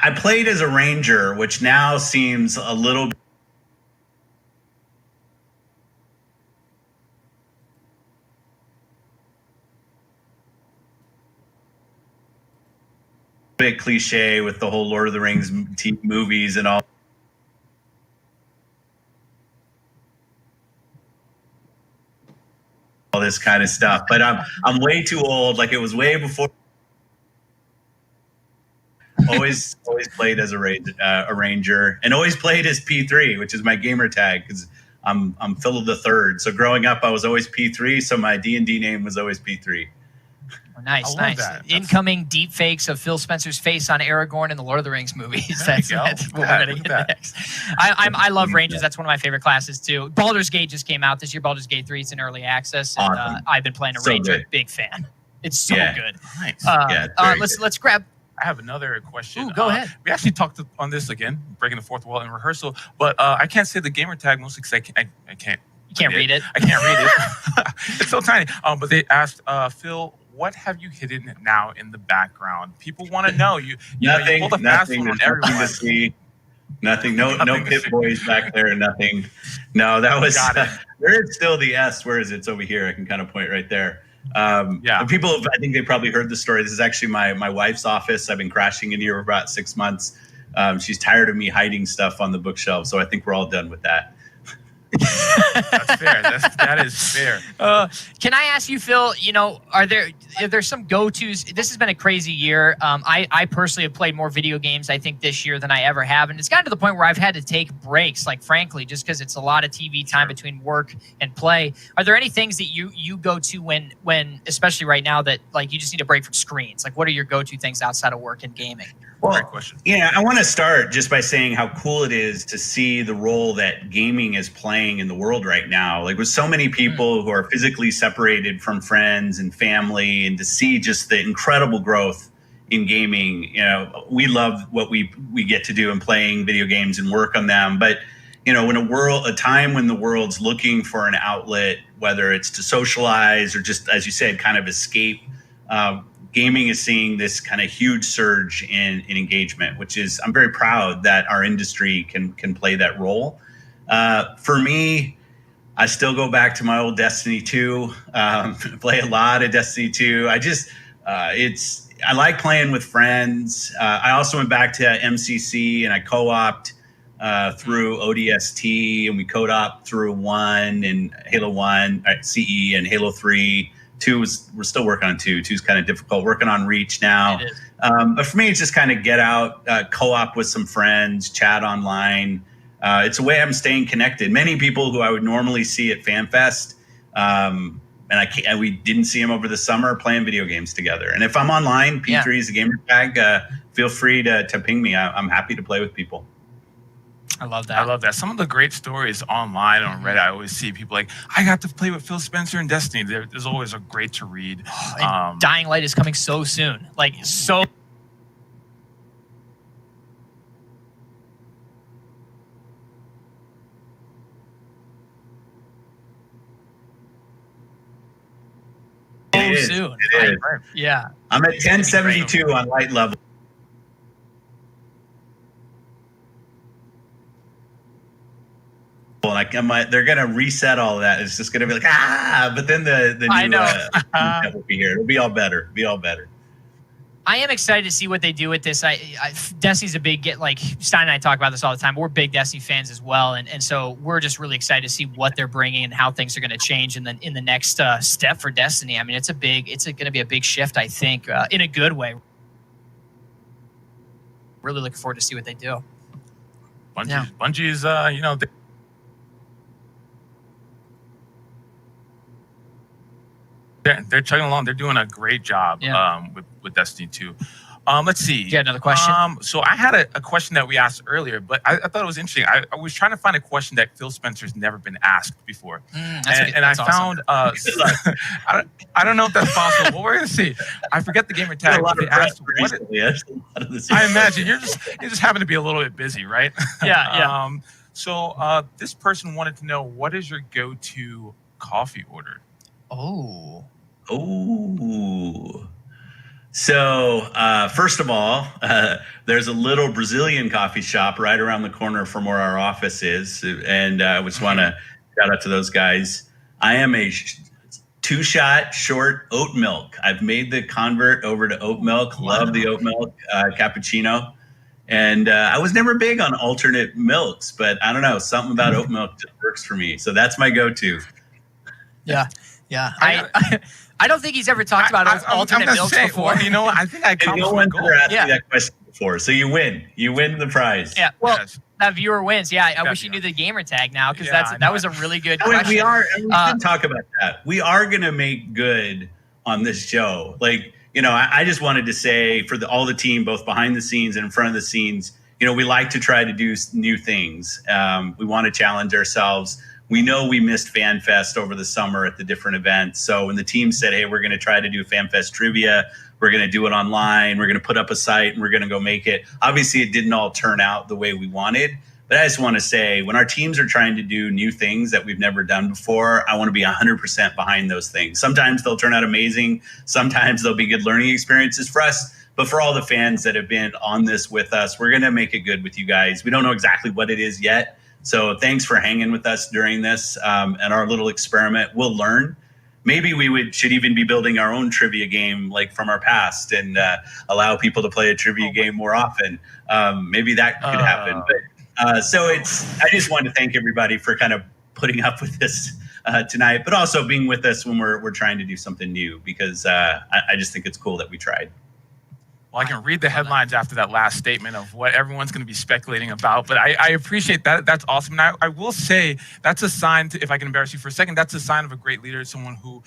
I played as a ranger, which now seems a little bit cliche with the whole Lord of the Rings movies and all this kind of stuff. But I'm way too old. Like, it was way before. Always played as a ranger, and always played as P3, which is my gamer tag, because I'm Phil the Third. So growing up, I was always P3. So my D&D name was always P3. Oh, nice. Incoming deep fakes of Phil Spencer's face on Aragorn in the Lord of the Rings movies. That's what we're gonna get next. I love Rangers. That's one of my favorite classes too. Baldur's Gate just came out this year. Baldur's Gate 3. It's in early access, and I've been playing a Ranger. Good. Big fan. It's so good. Nice. Let's grab. I have another question. Ooh, go ahead. We actually talked on this again, breaking the fourth wall in rehearsal, but I can't say the gamer tag mostly because I can't. You can't read it. I can't read it. It's so tiny. But they asked Phil, what have you hidden now in the background? People want to know. You pulled a fast one on everyone. To see. Nothing. No Pit Boys back there. Nothing. No, that was. There is still the S. Where is it? It's over here. I can kind of point right there. People I think they probably heard the story. This is actually my wife's office. I've been crashing in here for about 6 months. She's tired of me hiding stuff on the bookshelf, so I think we're all done with that. That's fair. That is fair. Can I ask you, Phil, are there some go-tos? This has been a crazy year. I personally have played more video games, I think, this year than I ever have. And it's gotten to the point where I've had to take breaks, like, frankly, just because it's a lot of TV time between work and play. Are there any things that you go to when, especially right now, that, like, you just need a break from screens? Like, what are your go-to things outside of work and gaming? Well, great question. Yeah, I want to start just by saying how cool it is to see the role that gaming is playing in the world right now. Like, with so many people who are physically separated from friends and family, and to see just the incredible growth in gaming. We love what we get to do in playing video games and work on them. But when a time when the world's looking for an outlet, whether it's to socialize or just, as you said, kind of escape. Gaming is seeing this kind of huge surge in engagement, which is, I'm very proud that our industry can play that role. For me, I still go back to my old Destiny 2, play a lot of Destiny 2. I like playing with friends. I also went back to MCC and I co-opted through ODST, and we co-op through 1 and Halo 1, CE, and Halo 3. 2 we're still working on 2. 2's kind of difficult. Working on Reach now. But for me, it's just kind of get out, co-op with some friends, chat online. It's a way I'm staying connected. Many people who I would normally see at FanFest, and we didn't see them over the summer, playing video games together. And if I'm online, P3 is a gamer tag. Feel free to ping me. I'm happy to play with people. I love that. Some of the great stories online on Reddit, I always see people like, I got to play with Phil Spencer in Destiny. There's always a great to read. Dying Light is coming so soon. Like, so. Soon. It is. Yeah. I'm at 1072 on light level. And they're gonna reset all of that. It's just gonna be like, but then the new will be here. It'll be all better. I am excited to see what they do with this. Destiny's a big like Stein and I talk about this all the time. But we're big Destiny fans as well, and so we're just really excited to see what they're bringing and how things are going to change in the next step for Destiny. I mean, it's going to be a big shift, I think, in a good way. Really looking forward to see what they do. Bungie's, They're chugging along. They're doing a great job with Destiny 2. Let's see. You got another question? So I had a question that we asked earlier, but I thought it was interesting. I was trying to find a question that Phil Spencer's never been asked before. I found, I don't know if that's possible, but we're going to see. I forget the gamer tag. They asked, I imagine you're just having to be a little bit busy, right? Yeah. So this person wanted to know, what is your go-to coffee order? Oh. So, first of all, there's a little Brazilian coffee shop right around the corner from where our office is. And I just want to shout out to those guys. I am a 2-shot short oat milk. I've made the convert over to oat milk. Love the oat milk cappuccino. And I was never big on alternate milks, but I don't know, something about oat milk just works for me. So that's my go-to. Yeah. I don't think he's ever talked about alternate milks before. Well, you know, I think I come no one's ever asked me that question before. So you win. You win the prize. Yeah. Well, that viewer wins. Yeah. I wish you knew the gamer tag now, because that was a really good question. We should talk about that. We are going to make good on this show. Like, you know, I just wanted to say for all the team, both behind the scenes and in front of the scenes, you know, we like to try to do new things. We want to challenge ourselves. We know we missed FanFest over the summer at the different events. So when the team said, hey, we're going to try to do FanFest trivia, we're going to do it online, we're going to put up a site, and we're going to go make it. Obviously, it didn't all turn out the way we wanted. But I just want to say, when our teams are trying to do new things that we've never done before, I want to be 100% behind those things. Sometimes they'll turn out amazing. Sometimes they'll be good learning experiences for us. But for all the fans that have been on this with us, we're going to make it good with you guys. We don't know exactly what it is yet. So thanks for hanging with us during this and our little experiment. We'll learn. Maybe we should even be building our own trivia game, like from our past, and allow people to play a trivia game more often. Maybe that could happen. But so I just want to thank everybody for kind of putting up with this tonight, but also being with us when we're trying to do something new, because I just think it's cool that we tried. Well, I can read the headlines after that last statement of what everyone's going to be speculating about, but I appreciate that. That's awesome. And I will say that's a sign, if I can embarrass you for a second, that's a sign of a great leader, someone who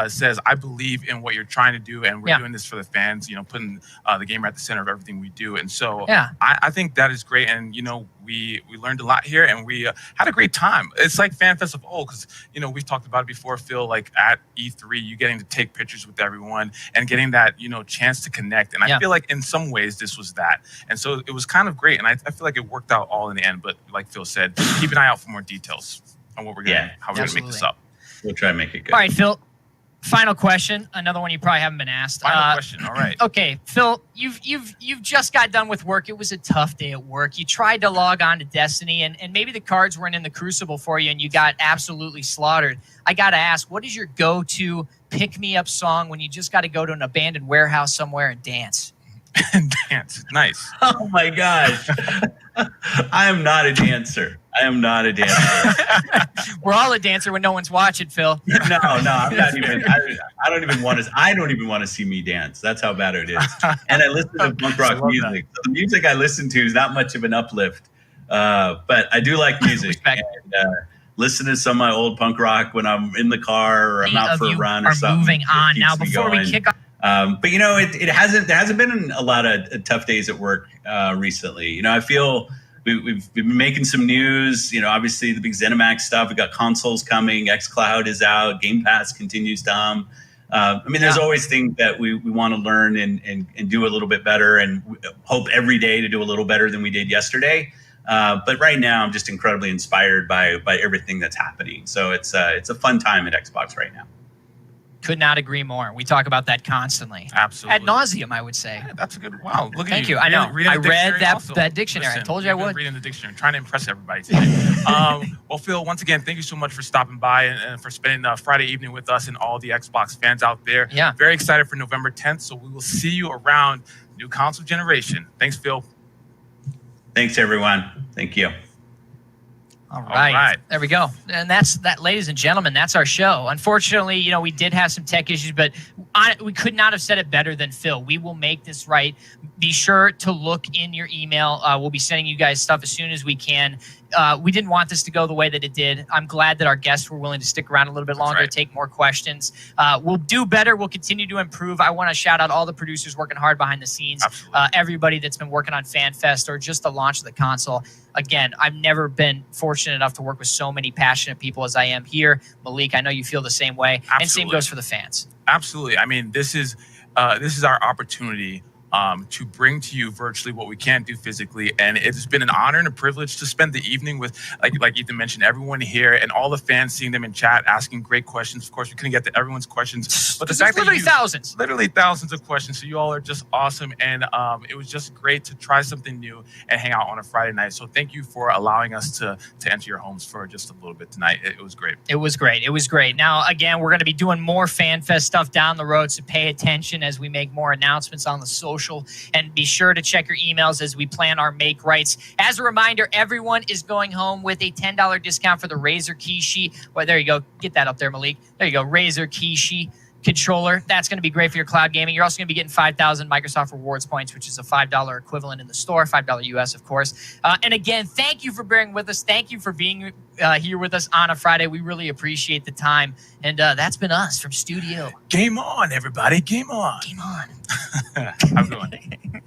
says, I believe in what you're trying to do, and we're doing this for the fans, you know, putting the gamer at the center of everything we do. And so I think that is great. And, you know, we learned a lot here, and we had a great time. It's like FanFest of old, because, you know, we've talked about it before, Phil, like at E3, you getting to take pictures with everyone and getting that, you know, chance to connect. And I feel like in some ways this was that. And so it was kind of great. And I feel like it worked out all in the end. But like Phil said, keep an eye out for more details on what we're going how we're going to make this up. We'll try and make it good. All right, Phil. Final question. Another one you probably haven't been asked. Final question. All right. Okay, Phil, you've just got done with work. It was a tough day at work. You tried to log on to Destiny, and maybe the cards weren't in the crucible for you, and you got absolutely slaughtered. I got to ask, what is your go-to pick-me-up song when you just got to go to an abandoned warehouse somewhere and dance? Dance. Nice. Oh, my gosh. I am not a dancer. We're all a dancer when no one's watching, Phil. No, I'm not even. I don't even want to see me dance. That's how bad it is. And I listen to punk rock music. So the music I listen to is not much of an uplift, but I do like music. And listen to some of my old punk rock when I'm in the car or I'm out for a run or something. Moving on now before we kick off. But you know, there hasn't been a lot of tough days at work recently. You know, I feel. We've been making some news, you know, obviously the big ZeniMax stuff. We got consoles coming, xCloud is out, Game Pass continues to hum. I mean, there's always things that we want to learn and do a little bit better, and hope every day to do a little better than we did yesterday. But right now, I'm just incredibly inspired by everything that's happening. So it's a fun time at Xbox right now. Could not agree more. We talk about that constantly. Absolutely. Ad nauseum, I would say. Yeah, that's a good. Wow. Look at Thank you. I know. I read that dictionary. Listen, I told you I would. Reading the dictionary. I'm trying to impress everybody today. Well, Phil, once again, thank you so much for stopping by and for spending Friday evening with us and all the Xbox fans out there. Yeah. Very excited for November 10th. So we will see you around new console generation. Thanks, Phil. Thanks, everyone. Thank you. All right. There we go. And that's that, ladies and gentlemen, that's our show. Unfortunately, you know, we did have some tech issues, but we could not have said it better than Phil. We will make this right. Be sure to look in your email. We'll be sending you guys stuff as soon as we can. We didn't want this to go the way that it did. I'm glad that our guests were willing to stick around a little bit longer, take more questions. We'll do better. We'll continue to improve. I want to shout out all the producers working hard behind the scenes, everybody that's been working on FanFest or just the launch of the console. Again, I've never been fortunate enough to work with so many passionate people as I am here. Malik, I know you feel the same way. Absolutely. And same goes for the fans. Absolutely. I mean, this is our opportunity to bring to you virtually what we can't do physically. And it's been an honor and a privilege to spend the evening with, like Ethan mentioned, everyone here and all the fans, seeing them in chat, asking great questions. Of course, we couldn't get to everyone's questions, but the fact that literally thousands of questions. So you all are just awesome. And it was just great to try something new and hang out on a Friday night. So thank you for allowing us to enter your homes for just a little bit tonight. It was great. It was great. It was great. Now, again, we're going to be doing more FanFest stuff down the road, so pay attention as we make more announcements on the social, and be sure to check your emails as we plan our make rights. As a reminder, everyone is going home with a $10 discount for the Razer Kishi. Well, there you go. Get that up there, Malik. There you go. Razer Kishi controller. That's going to be great for your cloud gaming. You're also going to be getting 5,000 Microsoft Rewards points, which is a $5 equivalent in the store, $5 US, of course. And again, thank you for bearing with us. Thank you for being here with us on a Friday. We really appreciate the time. And that's been us from Studio. Game on, everybody. Game on. Game on. How's it going?